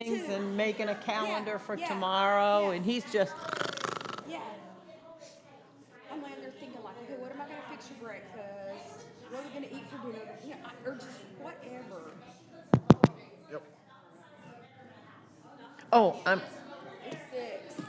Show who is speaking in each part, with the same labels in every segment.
Speaker 1: things and making a calendar for
Speaker 2: yeah,
Speaker 1: tomorrow,
Speaker 2: yeah.
Speaker 1: and he's just,
Speaker 2: Yeah. I'm laying there thinking like, okay, what am I gonna fix for breakfast? What are we gonna eat for dinner? You know, or just whatever.
Speaker 1: oh,
Speaker 2: It's 6.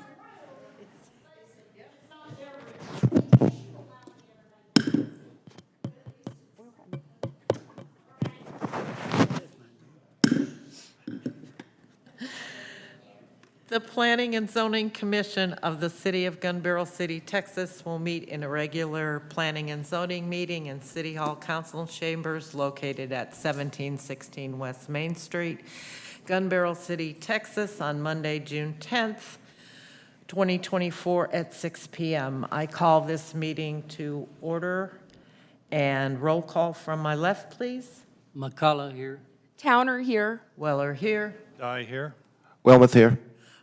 Speaker 1: the Planning and Zoning Commission of the City of Gun Barrel City, Texas will meet in a regular Planning and Zoning meeting in City Hall Council Chambers located at 1716 West Main Street, Gun Barrel City, Texas, on Monday, June 10th, 2024 at 6 p.m. I call this meeting to order, and roll call from my left, please.
Speaker 3: McCullough here.
Speaker 2: Towner here.
Speaker 1: Weller here.
Speaker 4: Die here.
Speaker 5: Wilmuth here.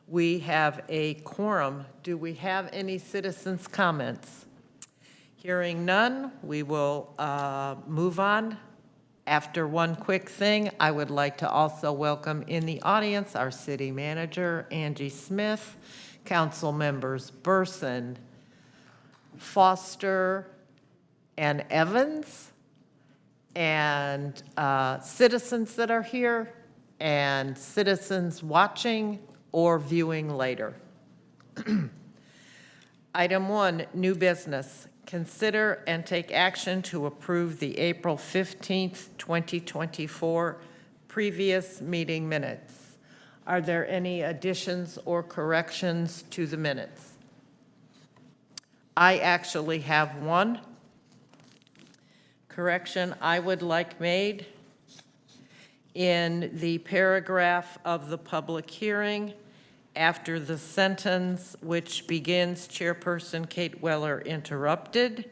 Speaker 1: We have a quorum. Do we have any citizens' comments? Hearing none, we will move on. After one quick thing, I would like to also welcome in the audience our city manager, Angie Smith, council members Burson, Foster, and Evans, and citizens that are here, and citizens watching or viewing later. Item 1, new business. Consider and take action to approve the April 15th, 2024 previous meeting minutes. Are there any additions or corrections to the minutes? I actually have one correction I would like made. In the paragraph of the public hearing, after the sentence which begins, Chairperson Kate Weller interrupted,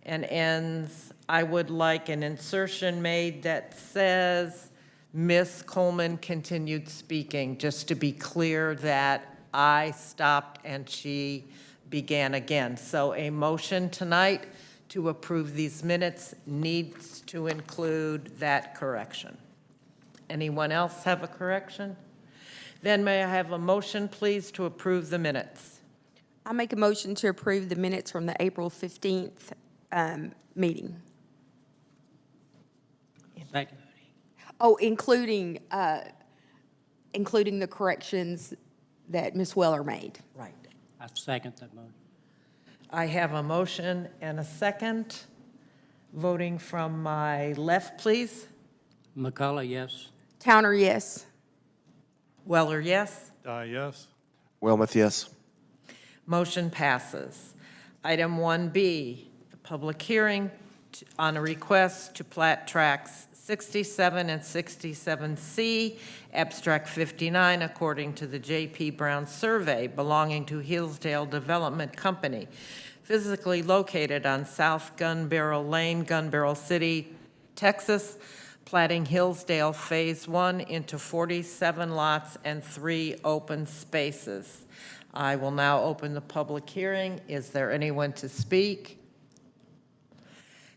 Speaker 1: and ends, I would like an insertion made that says, Ms. Coleman continued speaking, just to be clear that I stopped and she began again. So a motion tonight to approve these minutes needs to include that correction. Anyone else have a correction? Then may I have a motion, please, to approve the minutes?
Speaker 2: I make a motion to approve the minutes from the April 15th meeting.
Speaker 3: Second.
Speaker 2: Oh, including the corrections that Ms. Weller made.
Speaker 1: Right.
Speaker 3: I second that motion.
Speaker 1: I have a motion and a second. Voting from my left, please.
Speaker 3: McCullough, yes.
Speaker 2: Towner, yes.
Speaker 1: Weller, yes.
Speaker 4: Die yes.
Speaker 5: Wilmuth, yes.
Speaker 1: Motion passes. Item 1B, the public hearing on a request to plat tracts 67 and 67C, abstract 59, according to the J.P. Brown survey belonging to Hillsdale Development Company, physically located on South Gun Barrel Lane, Gun Barrel City, Texas, platting Hillsdale Phase 1 into 47 lots and 3 open spaces. I will now open the public hearing. Is there anyone to speak?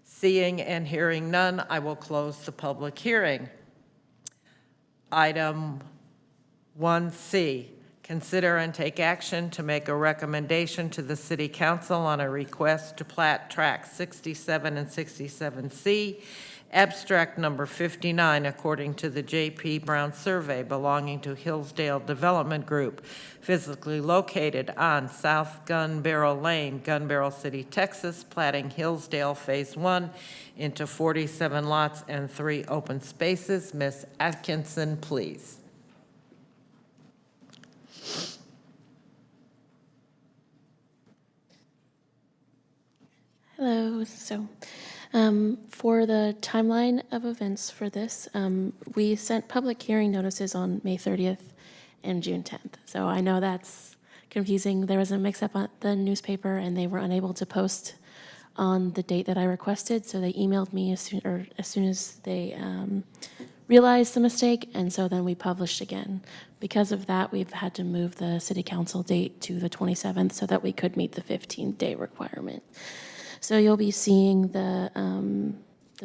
Speaker 1: Seeing and hearing none, I will close the public hearing. Item 1C, consider and take action to make a recommendation to the City Council on a request to plat tracts 67 and 67C, abstract number 59, according to the J.P. Brown survey belonging to Hillsdale Development Group, physically located on South Gun Barrel Lane, Gun Barrel City, Texas, platting Hillsdale Phase 1 into 47 lots and 3 open spaces. Ms. Atkinson, please.
Speaker 6: Hello. For the timeline of events for this, we sent public hearing notices on May 30th and June 10th. So I know that's confusing. There was a mix-up on the newspaper, and they were unable to post on the date that I requested. So they emailed me as soon as they realized the mistake, and so then we published again. Because of that, we've had to move the city council date to the 27th so that we could meet the 15-day requirement. So you'll be seeing the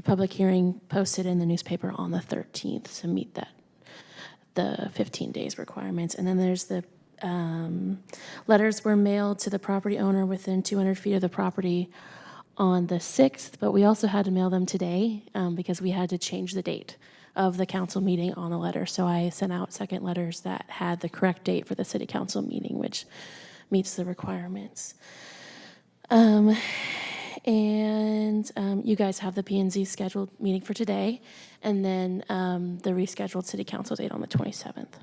Speaker 6: public hearing posted in the newspaper on the 13th to meet that the 15 days requirements. And then there's the letters were mailed to the property owner within 200 feet of the property on the 6th, but we also had to mail them today because we had to change the date of the council meeting on the letter. So I sent out second letters that had the correct date for the city council meeting, which meets the requirements. You guys have the P&Z scheduled meeting for today, and then the rescheduled city council date on the 27th.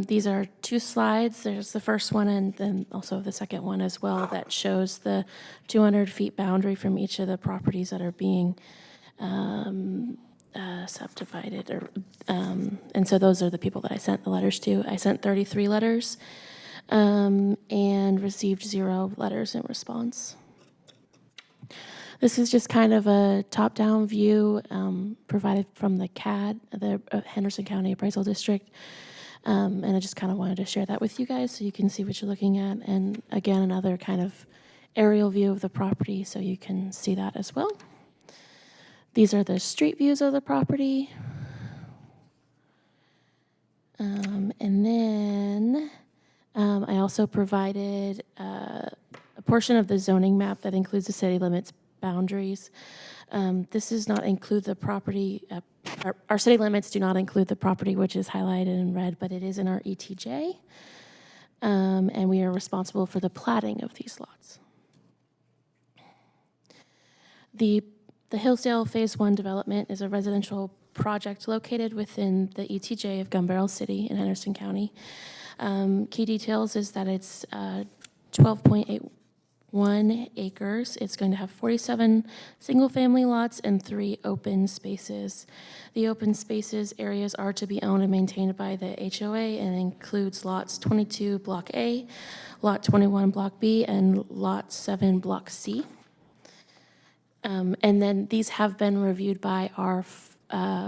Speaker 6: These are 2 slides. There's the first one and then also the second one as well that shows the 200 feet boundary from each of the properties that are being subdivided. And so those are the people that I sent the letters to. I sent 33 letters and received 0 letters in response. This is just kind of a top-down view provided from the CAD, the Henderson County Appraisal District. And I just kind of wanted to share that with you guys so you can see what you're looking at. And again, another kind of aerial view of the property so you can see that as well. These are the street views of the property. And then I also provided a portion of the zoning map that includes the city limits boundaries. This does not include the property, our city limits do not include the property which is highlighted in red, but it is in our ETJ. And we are responsible for the platting of these lots. The Hillsdale Phase 1 development is a residential project located within the ETJ of Gun Barrel City in Henderson County. Key details is that it's 12.81 acres. It's going to have 47 single-family lots and 3 open spaces. The open spaces areas are to be owned and maintained by the HOA and includes lots 22 Block A, Lot 21 Block B, and Lot 7 Block C. And then these have been reviewed by our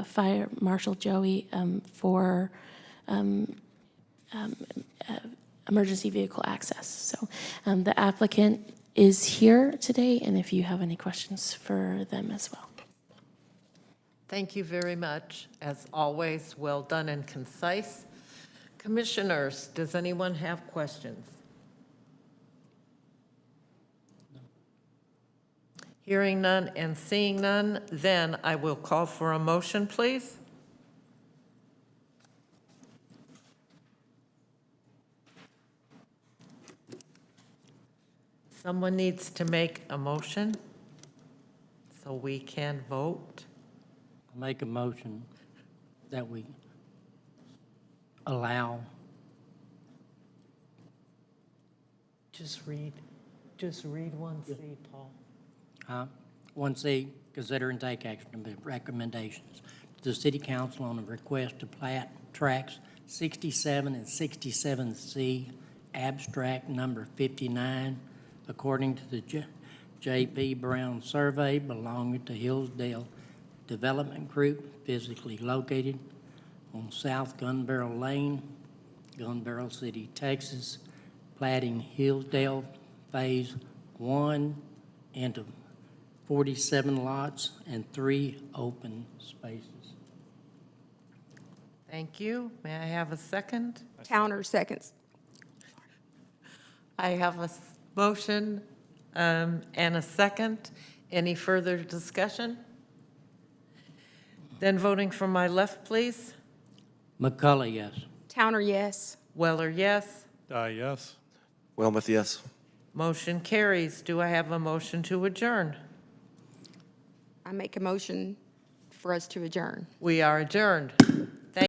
Speaker 6: Fire Marshal Joey for emergency vehicle access. So the applicant is here today, and if you have any questions for them as well.
Speaker 1: Thank you very much. As always, well done and concise. Commissioners, does anyone have questions? Hearing none and seeing none, then I will call for a motion, please. Someone needs to make a motion so we can vote.
Speaker 3: Make a motion that we allow,
Speaker 1: Just read 1C, Paul.
Speaker 3: 1C, consider and take action on the recommendations to the city council on a request to plat tracts 67 and 67C, abstract number 59, according to the J.P. Brown survey belonging to Hillsdale Development Group, physically located on South Gun Barrel Lane, Gun Barrel City, Texas, platting Hillsdale Phase 1 into 47 lots and 3 open spaces.
Speaker 1: Thank you. May I have a second?
Speaker 2: Towner seconds.
Speaker 1: I have a motion and a second. Any further discussion? Then voting from my left, please.
Speaker 3: McCullough, yes.
Speaker 2: Towner, yes.
Speaker 1: Weller, yes.
Speaker 4: Yes.
Speaker 5: Wilmuth, yes.
Speaker 1: Motion carries. Do I have a motion to adjourn?
Speaker 2: I make a motion for us to adjourn.
Speaker 1: We are adjourned.